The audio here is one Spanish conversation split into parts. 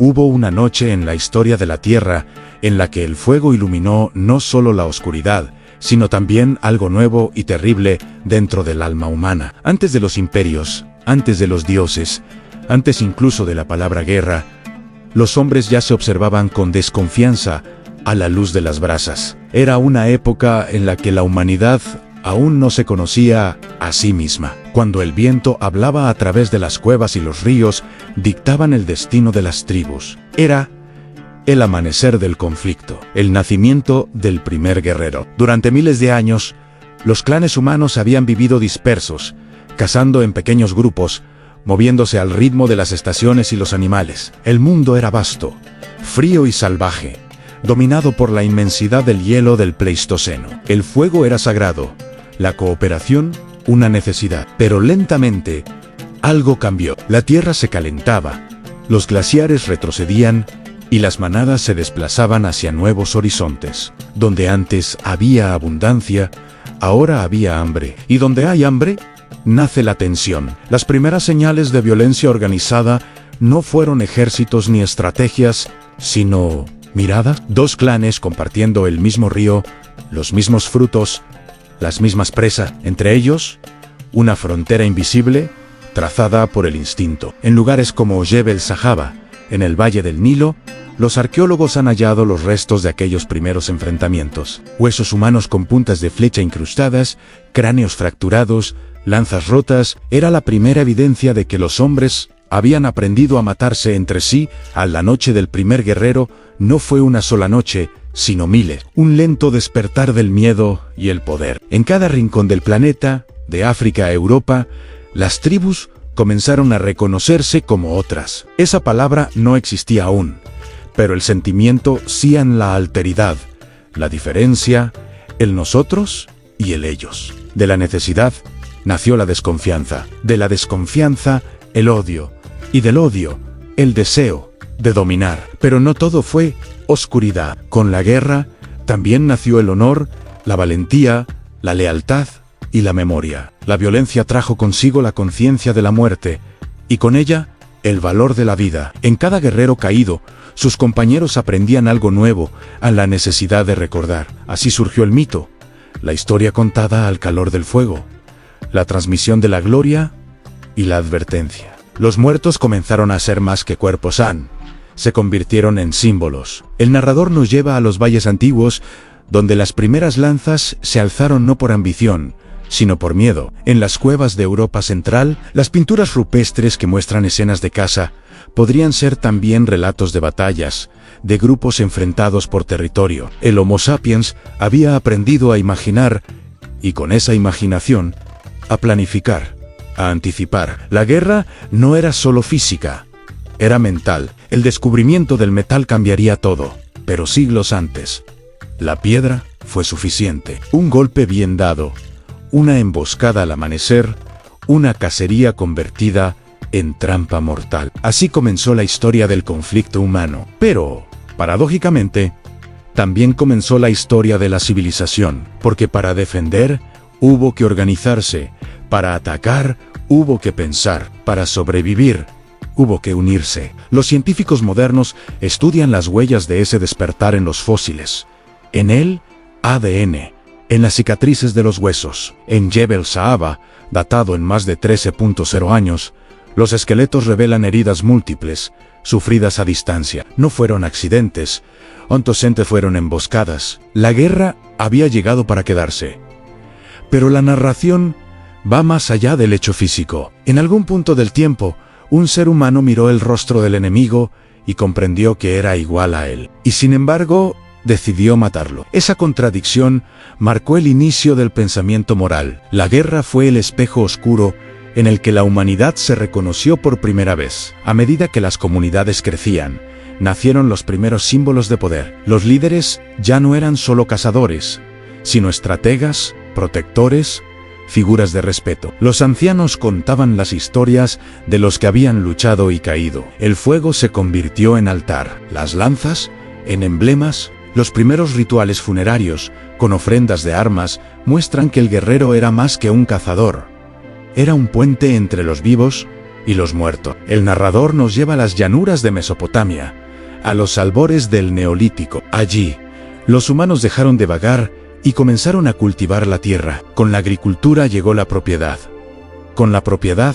Hubo una noche en la historia de la Tierra en la que el fuego iluminó no solo la oscuridad, sino también algo nuevo y terrible dentro del alma humana. Antes de los imperios, antes de los dioses, antes incluso de la palabra guerra, los hombres ya se observaban con desconfianza a la luz de las brasas. Era una época en la que la humanidad aún no se conocía a sí misma. Cuando el viento hablaba a través de las cuevas y los ríos, dictaban el destino de las tribus. Era el amanecer del conflicto, el nacimiento del primer guerrero. Durante miles de años, los clanes humanos habían vivido dispersos, cazando en pequeños grupos, moviéndose al ritmo de las estaciones y los animales. El mundo era vasto, frío y salvaje, dominado por la inmensidad del hielo del Pleistoceno. El fuego era sagrado, la cooperación una necesidad. Pero lentamente, algo cambió. La tierra se calentaba, los glaciares retrocedían y las manadas se desplazaban hacia nuevos horizontes. Donde antes había abundancia, ahora había hambre. Y donde hay hambre, nace la tensión. Las primeras señales de violencia organizada no fueron ejércitos ni estrategias, sino miradas. Dos clanes compartiendo el mismo río, los mismos frutos, las mismas presas. Entre ellos, una frontera invisible trazada por el instinto. En lugares como Jebel Sahaba, en el Valle del Nilo, los arqueólogos han hallado los restos de aquellos primeros enfrentamientos. Huesos humanos con puntas de flecha incrustadas, cráneos fracturados, lanzas rotas. Era la primera evidencia de que los hombres habían aprendido a matarse entre sí. A la noche del primer guerrero no fue una sola noche, sino miles. Un lento despertar del miedo y el poder. En cada rincón del planeta, de África a Europa, las tribus comenzaron a reconocerse como otras. Esa palabra no existía aún, pero el sentimiento sí en la alteridad, la diferencia, el nosotros y el ellos. De la necesidad nació la desconfianza, de la desconfianza el odio, y del odio el deseo de dominar. Pero no todo fue oscuridad. Con la guerra también nació el honor, la valentía, la lealtad y la memoria. La violencia trajo consigo la conciencia de la muerte, y con ella el valor de la vida. En cada guerrero caído, sus compañeros aprendían algo nuevo, a la necesidad de recordar. Así surgió el mito, la historia contada al calor del fuego, la transmisión de la gloria y la advertencia. Los muertos comenzaron a ser más que cuerpos se convirtieron en símbolos. El narrador nos lleva a los valles antiguos, donde las primeras lanzas se alzaron no por ambición, sino por miedo. En las cuevas de Europa Central, las pinturas rupestres que muestran escenas de caza podrían ser también relatos de batallas, de grupos enfrentados por territorio. El Homo sapiens había aprendido a imaginar, y con esa imaginación, a planificar, a anticipar. La guerra no era solo física, era mental. El descubrimiento del metal cambiaría todo, pero siglos antes, la piedra fue suficiente. Un golpe bien dado, una emboscada al amanecer, una cacería convertida en trampa mortal. Así comenzó la historia del conflicto humano. Pero, paradójicamente, también comenzó la historia de la civilización, porque para defender hubo que organizarse, para atacar hubo que pensar, para sobrevivir hubo que unirse. Los científicos modernos estudian las huellas de ese despertar en los fósiles, en el ADN, en las cicatrices de los huesos. En Jebel Sahaba, datado en más de 13.0 años, los esqueletos revelan heridas múltiples, sufridas a distancia. No fueron accidentes, ontosente fueron emboscadas. La guerra había llegado para quedarse. Pero la narración va más allá del hecho físico. En algún punto del tiempo, un ser humano miró el rostro del enemigo y comprendió que era igual a él. Y sin embargo, decidió matarlo. Esa contradicción marcó el inicio del pensamiento moral. La guerra fue el espejo oscuro en el que la humanidad se reconoció por primera vez. A medida que las comunidades crecían, nacieron los primeros símbolos de poder. Los líderes ya no eran solo cazadores, sino estrategas, protectores, figuras de respeto. Los ancianos contaban las historias de los que habían luchado y caído. El fuego se convirtió en altar, las lanzas en emblemas. Los primeros rituales funerarios, con ofrendas de armas, muestran que el guerrero era más que un cazador. Era un puente entre los vivos y los muertos. El narrador nos lleva a las llanuras de Mesopotamia, a los albores del Neolítico. Allí, los humanos dejaron de vagar y comenzaron a cultivar la tierra. Con la agricultura llegó la propiedad. Con la propiedad,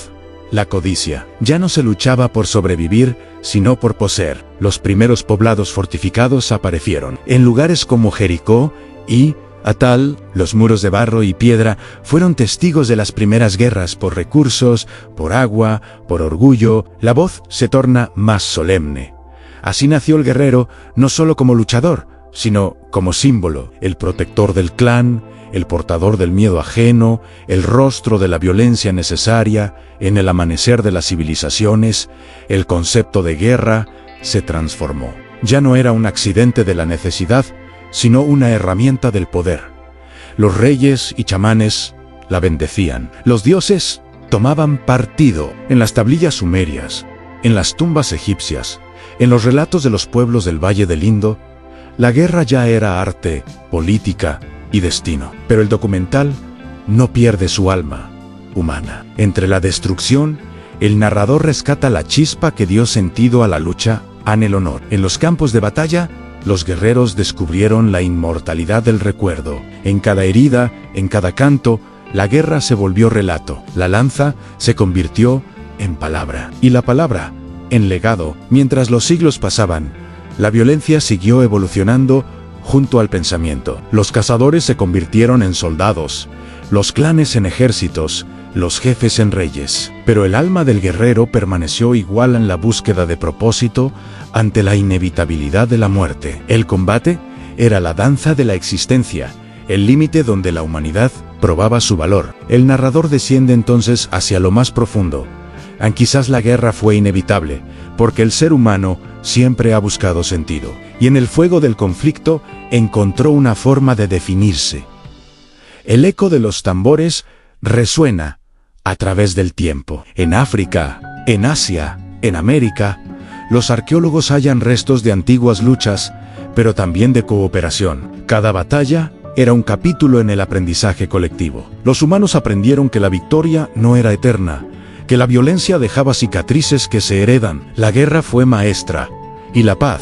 la codicia. Ya no se luchaba por sobrevivir, sino por poseer. Los primeros poblados fortificados aparecieron. En lugares como Jericó y Atal, los muros de barro y piedra fueron testigos de las primeras guerras por recursos, por agua, por orgullo. La voz se torna más solemne. Así nació el guerrero, no solo como luchador, sino como símbolo, el protector del clan, el portador del miedo ajeno, el rostro de la violencia necesaria. En el amanecer de las civilizaciones, el concepto de guerra se transformó. Ya no era un accidente de la necesidad, sino una herramienta del poder. Los reyes y chamanes la bendecían. Los dioses tomaban partido. En las tablillas sumerias, en las tumbas egipcias, en los relatos de los pueblos del Valle del Indo, la guerra ya era arte, política y destino. Pero el documental no pierde su alma humana. Entre la destrucción, el narrador rescata la chispa que dio sentido a la lucha, el honor. En los campos de batalla, los guerreros descubrieron la inmortalidad del recuerdo. En cada herida, en cada canto, la guerra se volvió relato. La lanza se convirtió en palabra. Y la palabra, en legado. Mientras los siglos pasaban, la violencia siguió evolucionando junto al pensamiento. Los cazadores se convirtieron en soldados, los clanes en ejércitos, los jefes en reyes. Pero el alma del guerrero permaneció igual en la búsqueda de propósito ante la inevitabilidad de la muerte. El combate era la danza de la existencia, el límite donde la humanidad probaba su valor. El narrador desciende entonces hacia lo más profundo. Quizás la guerra fue inevitable, porque el ser humano siempre ha buscado sentido, y en el fuego del conflicto encontró una forma de definirse. El eco de los tambores resuena a través del tiempo. En África, en Asia, en América, los arqueólogos hallan restos de antiguas luchas, pero también de cooperación. Cada batalla era un capítulo en el aprendizaje colectivo. Los humanos aprendieron que la victoria no era eterna, que la violencia dejaba cicatrices que se heredan. La guerra fue maestra, y la paz,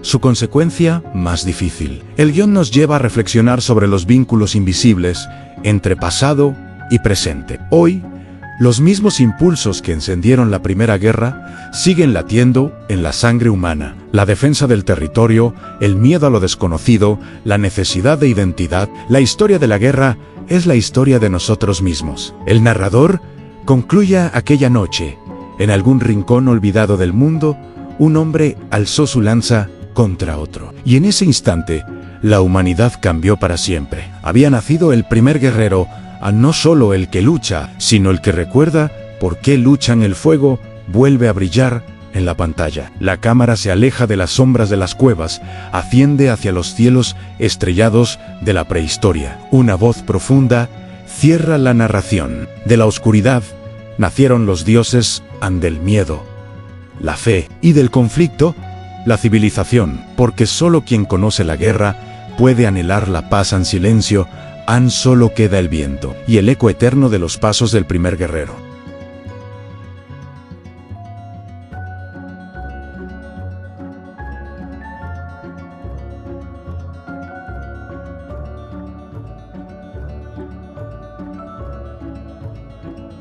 su consecuencia más difícil. El guión nos lleva a reflexionar sobre los vínculos invisibles entre pasado y presente. Hoy, los mismos impulsos que encendieron la Primera Guerra siguen latiendo en la sangre humana. La defensa del territorio, el miedo a lo desconocido, la necesidad de identidad. La historia de la guerra es la historia de nosotros mismos. El narrador concluye aquella noche. En algún rincón olvidado del mundo, un hombre alzó su lanza contra otro. Y en ese instante, la humanidad cambió para siempre. Había nacido el primer guerrero, no solo el que lucha, sino el que recuerda por qué luchan. El fuego vuelve a brillar en la pantalla. La cámara se aleja de las sombras de las cuevas, asciende hacia los cielos estrellados de la prehistoria. Una voz profunda cierra la narración. De la oscuridad nacieron los dioses, del miedo, la fe, y del conflicto, la civilización, porque solo quien conoce la guerra puede anhelar la paz en silencio. Solo queda el viento y el eco eterno de los pasos del primer guerrero.